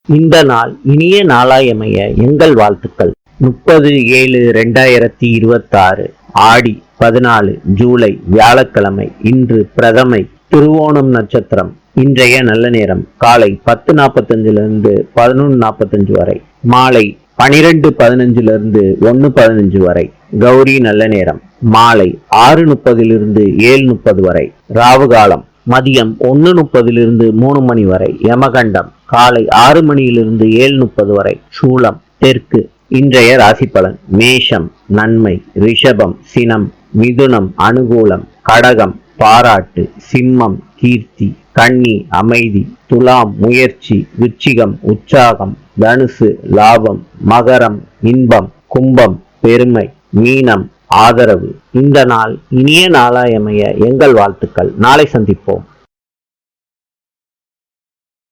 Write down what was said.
இந்த நாள் இனிய நாளாயமைய எங்கள் வாழ்த்துக்கள். 30/7/2026 ஆடி 14 ஜூலை வியாழக்கிழமை. இன்று பிரதமை திருவோணம் நட்சத்திரம். இன்றைய நல்ல நேரம் காலை 10:45 11:45 வரை, மாலை 12:15 1:15 வரை. கௌரி நல்ல நேரம் மாலை 6:30 7:30 வரை. ராவுகாலம் மதியம் 1:30 3 மணி வரை. யமகண்டம் காலை 6 மணியிலிருந்து 7:30 வரை. சூலம் தெற்கு. இன்றைய ராசி பலன். மேஷம் நன்மை, ரிஷபம் சினம், மிதுனம் அனுகூலம், கடகம் பாராட்டு, சிம்மம் கீர்த்தி, கன்னி அமைதி, துலாம் முயற்சி, விருச்சிகம் உற்சாகம், தனுசு லாபம், மகரம் இன்பம், கும்பம் பெருமை, மீனம் ஆதரவு. இந்த நாள் இனிய நாளாயமைய எங்கள் வாழ்த்துக்கள். நாளை சந்திப்போம்.